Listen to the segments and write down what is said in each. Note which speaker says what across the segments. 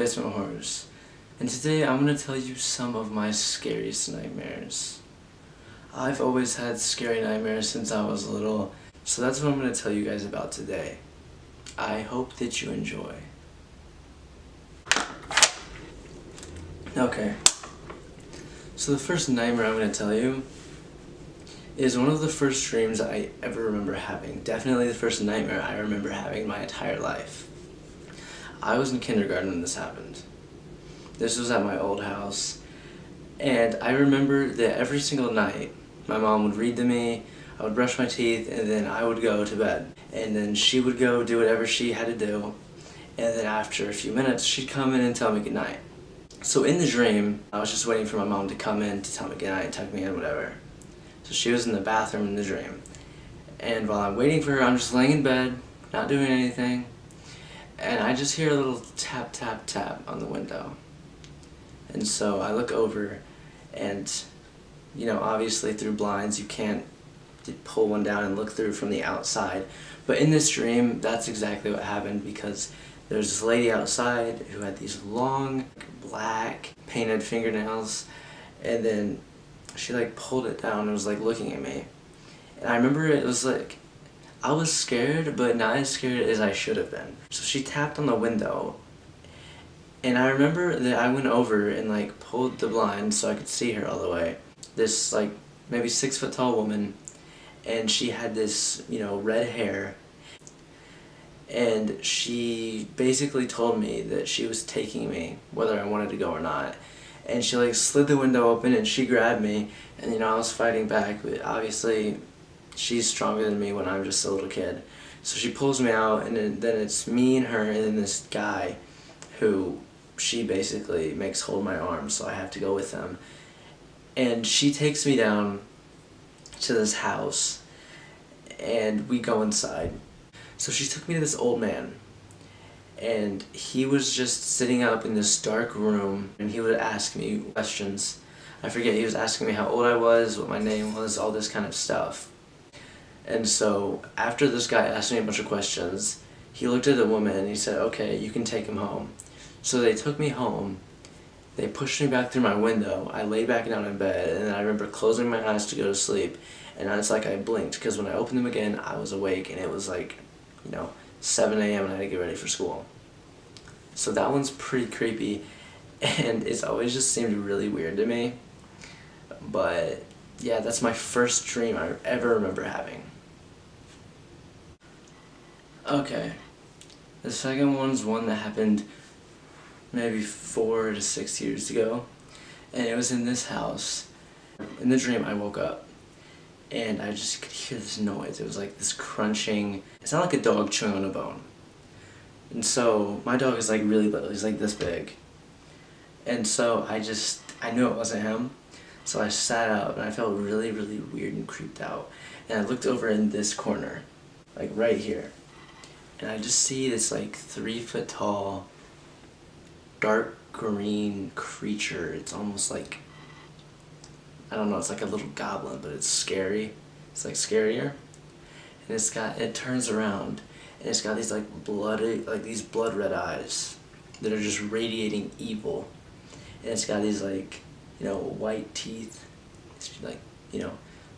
Speaker 1: Basement Horrors, and today I'm going to tell you some of my scariest nightmares. I've always had scary nightmares since I was little, so that's what I'm going to tell you guys about today. I hope that you enjoy. Okay, so the first nightmare I'm going to tell you is one of the first dreams I ever remember having. Definitely the first nightmare I remember having in my entire life. I was in kindergarten when this happened. This was at my old house, and I remember that every single night my mom would read to me, I would brush my teeth, and then I would go to bed. And then she would go do whatever she had to do, and then after a few minutes she'd come in and tell me goodnight. So in the dream, I was just waiting for my mom to come in to tell me goodnight and tuck me in, whatever. So she was in the bathroom in the dream. And while I'm waiting for her, I'm just laying in bed, not doing anything, and I just hear a little tap, tap, tap on the window. And so I look over, and, you know, obviously through blinds you can't pull one down and look through from the outside. But in this dream, that's exactly what happened, because there's this lady outside who had these long, black, painted fingernails, and then she like pulled it down and was like looking at me. And I remember it was like, I was scared, but not as scared as I should have been. So she tapped on the window, and I remember that I went over and like pulled the blind so I could see her all the way. This like maybe 6 foot tall woman, and she had this, you know, red hair, and she basically told me that she was taking me whether I wanted to go or not. And she like slid the window open and she grabbed me, and you know, I was fighting back, but obviously she's stronger than me when I'm just a little kid. So she pulls me out, and then it's me and her and then this guy who she basically makes hold my arm, so I have to go with him. And she takes me down to this house, and we go inside. So she took me to this old man, and he was just sitting up in this dark room, and he would ask me questions. I forget, he was asking me how old I was, what my name was, all this kind of stuff. And so after this guy asked me a bunch of questions, he looked at the woman and he said, okay, you can take him home. So they took me home, they pushed me back through my window, I lay back down in bed, and then I remember closing my eyes to go to sleep, and it's like I blinked, because when I opened them again, I was awake, and it was like, you know, 7 a.m. and I had to get ready for school. So that one's pretty creepy, and it's always just seemed really weird to me. But yeah, that's my first dream I ever remember having. Okay, the second one's one that happened maybe 4 to 6 years ago, and it was in this house. In the dream I woke up, and I just could hear this noise. It was like this crunching. It sounded like a dog chewing on a bone. And so my dog is like really little, he's like this big. And so I knew it wasn't him. So I sat up and I felt really, really weird and creeped out. And I looked over in this corner, like right here. And I just see this like 3 foot tall, dark green creature. It's almost like, I don't know, it's like a little goblin, but it's scary. It's like scarier. And it turns around, and it's got these like these blood red eyes that are just radiating evil. And it's got these like, you know, white teeth. It's like, you know,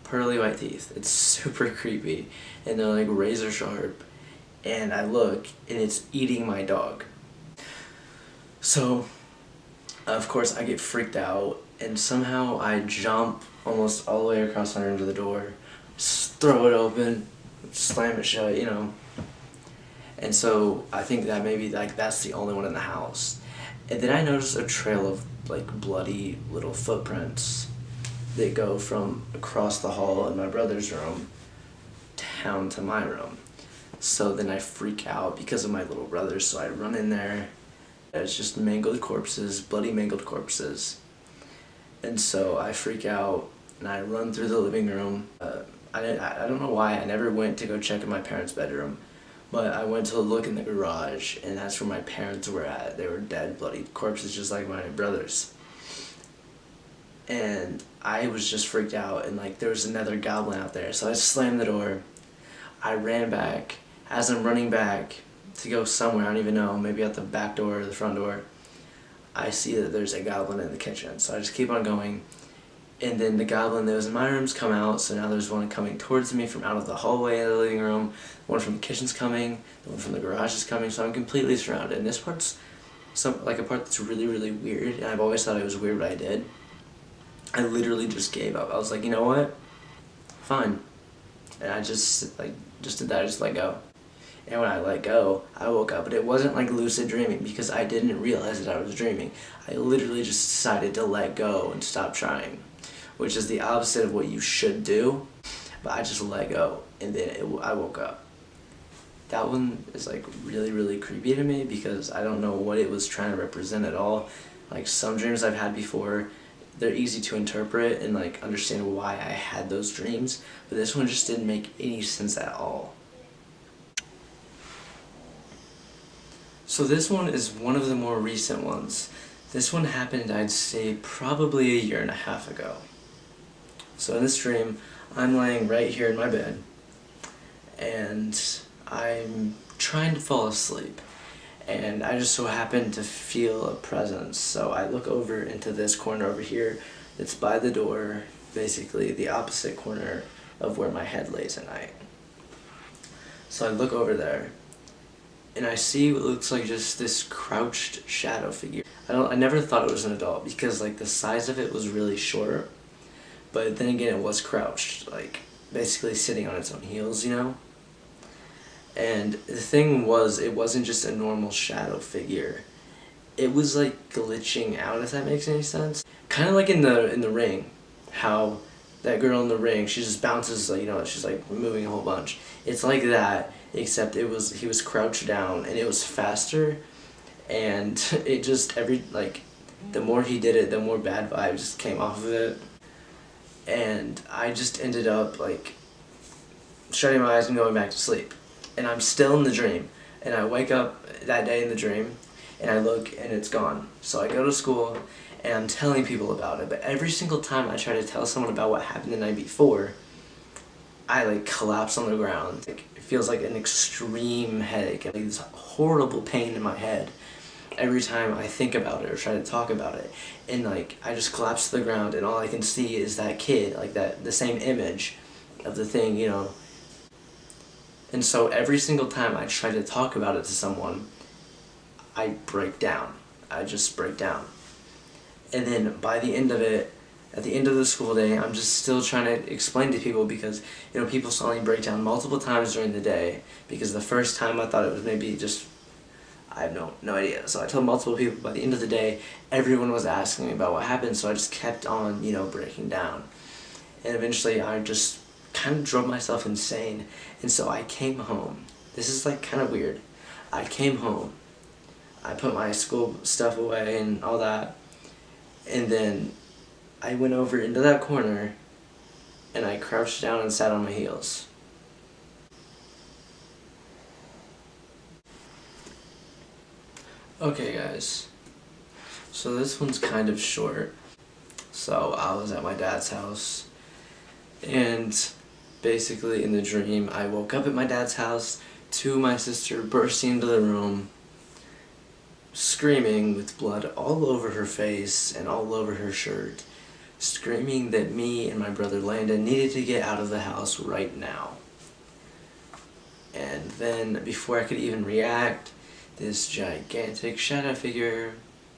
Speaker 1: pearly white teeth. It's super creepy, and they're like razor sharp. And I look, and it's eating my dog. So, of course, I get freaked out, and somehow I jump almost all the way across my room to the door, just throw it open, slam it shut, you know. And so I think that maybe like that's the only one in the house. And then I noticed a trail of like bloody little footprints that go from across the hall in my brother's room down to my room. So then I freak out because of my little brother, so I run in there. It's just mangled corpses, bloody mangled corpses. And so I freak out, and I run through the living room. I don't know why I never went to go check in my parents' bedroom, but I went to look in the garage, and that's where my parents were at. They were dead, bloody corpses just like my brother's. And I was just freaked out, and like there was another goblin out there, so I slammed the door. I ran back. As I'm running back to go somewhere, I don't even know, maybe out the back door or the front door, I see that there's a goblin in the kitchen. So I just keep on going, and then the goblin that was in my room's come out, so now there's one coming towards me from out of the hallway of the living room, one from the kitchen's coming, the one from the garage is coming, so I'm completely surrounded. And this part's a part that's really, really weird, and I've always thought it was weird what I did. I literally just gave up. I was like, you know what? Fine. And I just did that, I just let go. And when I let go, I woke up, but it wasn't like lucid dreaming because I didn't realize that I was dreaming. I literally just decided to let go and stop trying, which is the opposite of what you should do, but I just let go, and then I woke up. That one is like really, really creepy to me because I don't know what it was trying to represent at all. Like some dreams I've had before, they're easy to interpret and like understand why I had those dreams, but this one just didn't make any sense at all. So this one is one of the more recent ones. This one happened, I'd say, probably a year and a half ago. So in this dream, I'm laying right here in my bed, and I'm trying to fall asleep, and I just so happen to feel a presence. So I look over into this corner over here that's by the door, basically the opposite corner of where my head lays at night. So I look over there, and I see what looks like just this crouched shadow figure. I never thought it was an adult because like the size of it was really short, but then again it was crouched, like basically sitting on its own heels, you know? And the thing was, it wasn't just a normal shadow figure. It was like glitching out, if that makes any sense. Kind of like in the Ring, how that girl in the Ring, she just bounces, like, you know, she's like moving a whole bunch. It's like that, except he was crouched down, and it was faster, and it just the more he did it, the more bad vibes came off of it, and I just ended up like shutting my eyes and going back to sleep, and I'm still in the dream, and I wake up that day in the dream, and I look and it's gone. So I go to school and I'm telling people about it, but every single time I try to tell someone about what happened the night before, I like collapse on the ground. Like, it feels like an extreme headache and like this horrible pain in my head every time I think about it or try to talk about it. And like I just collapse to the ground, and all I can see is that kid, like the same image of the thing, you know. And so every single time I try to talk about it to someone, I break down. I just break down. And then by the end of it, at the end of the school day, I'm just still trying to explain to people because, you know, people saw me break down multiple times during the day, because the first time I thought it was maybe just, I have no idea. So I told multiple people. By the end of the day, everyone was asking me about what happened, so I just kept on, you know, breaking down. And eventually I just kind of drove myself insane, and so I came home. This is like kind of weird. I came home, I put my school stuff away and all that, and then I went over into that corner and I crouched down and sat on my heels. Okay guys, so this one's kind of short. So I was at my dad's house, and basically in the dream I woke up at my dad's house to my sister bursting into the room, screaming with blood all over her face and all over her shirt, screaming that me and my brother Landon needed to get out of the house right now. And then before I could even react, this gigantic shadow figure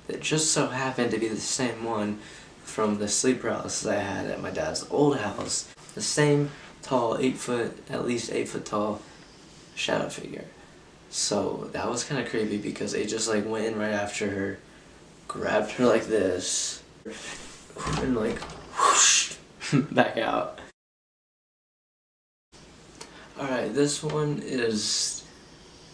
Speaker 1: that just so happened to be the same one from the sleep paralysis I had at my dad's old house, the same tall, at least 8 foot tall shadow figure. So that was kind of creepy because it just like went in right after her, grabbed her like this, and like whoosh, back out. Alright, this one is,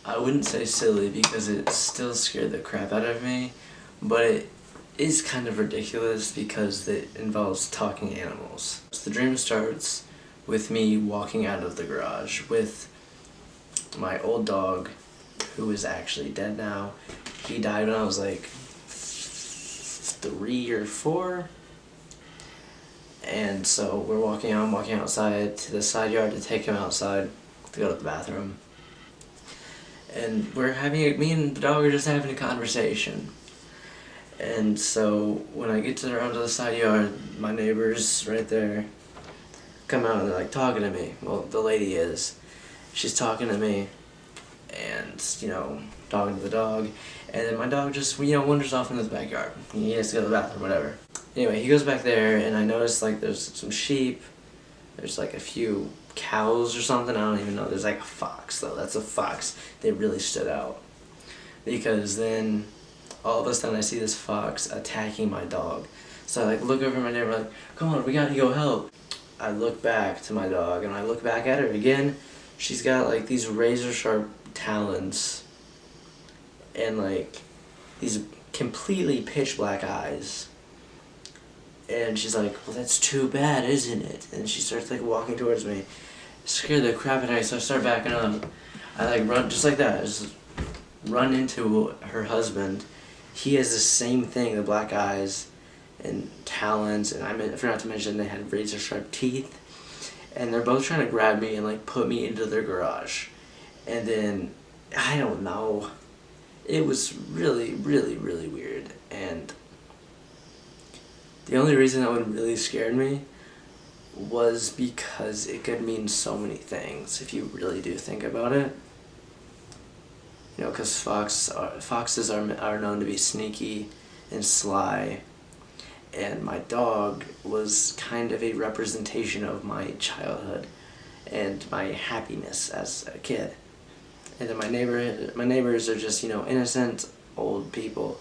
Speaker 1: I wouldn't say silly because it still scared the crap out of me, but it is kind of ridiculous because it involves talking animals. So the dream starts with me walking out of the garage with my old dog, who is actually dead now. He died when I was like 3 or 4. And so we're walking out, I'm walking outside to the side yard to take him outside to go to the bathroom. And me and the dog are just having a conversation. And so when I get around to the side yard, my neighbors right there come out and they're like talking to me. Well, the lady is. She's talking to me and, you know, talking to the dog. And then my dog just, you know, wanders off into the backyard. He has to go to the bathroom, whatever. Anyway, he goes back there and I notice like there's some sheep. There's like a few cows or something. I don't even know. There's like a fox though. That's a fox. They really stood out. Because then all of a sudden I see this fox attacking my dog. So I like look over at my neighbor like, come on, we gotta go help. I look back to my dog and I look back at her again. She's got like these razor sharp talons and like these completely pitch black eyes. And she's like, well, that's too bad, isn't it? And she starts like walking towards me. Scared the crap out of me, so I start backing up. I like run just like that. I just run into her husband. He has the same thing, the black eyes and talons, and I forgot to mention they had razor sharp teeth. And they're both trying to grab me and like put me into their garage. And then, I don't know, it was really, really, really weird. And the only reason that one really scared me was because it could mean so many things if you really do think about it. You know, because foxes are known to be sneaky and sly, and my dog was kind of a representation of my childhood and my happiness as a kid. And then my neighbors are just, you know, innocent old people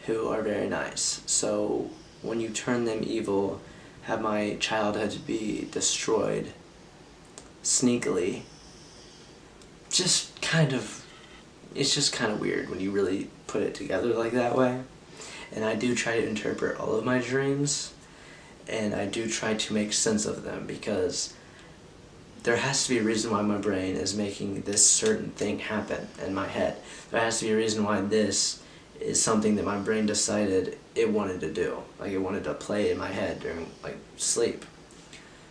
Speaker 1: who are very nice. So when you turn them evil, have my childhood be destroyed sneakily, it's just kind of weird when you really put it together like that way. And I do try to interpret all of my dreams, and I do try to make sense of them, because there has to be a reason why my brain is making this certain thing happen in my head. There has to be a reason why this is something that my brain decided it wanted to do. Like, it wanted to play in my head during, like, sleep.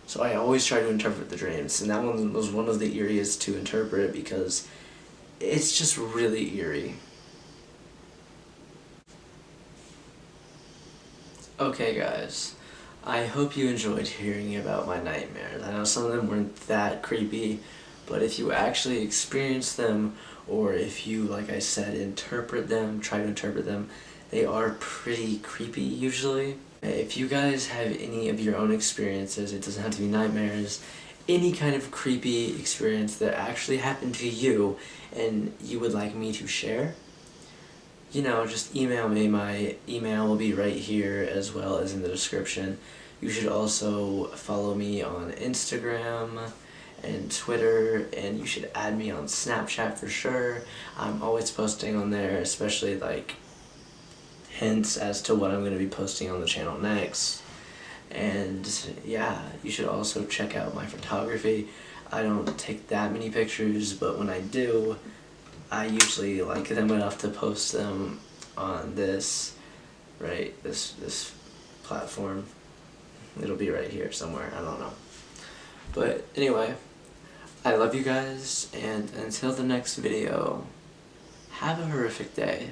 Speaker 1: So I always try to interpret the dreams, and that one was one of the eeriest to interpret because it's just really eerie. Okay guys, I hope you enjoyed hearing about my nightmares. I know some of them weren't that creepy, but if you actually experience them, or if you, like I said, interpret them, try to interpret them, they are pretty creepy usually. If you guys have any of your own experiences, it doesn't have to be nightmares, any kind of creepy experience that actually happened to you and you would like me to share, you know, just email me. My email will be right here as well as in the description. You should also follow me on Instagram and Twitter, and you should add me on Snapchat for sure. I'm always posting on there, especially like hints as to what I'm going to be posting on the channel next. And yeah, you should also check out my photography. I don't take that many pictures, but when I do, I usually like them enough to post them on this platform. It'll be right here somewhere, I don't know. But anyway, I love you guys, and until the next video, have a horrific day.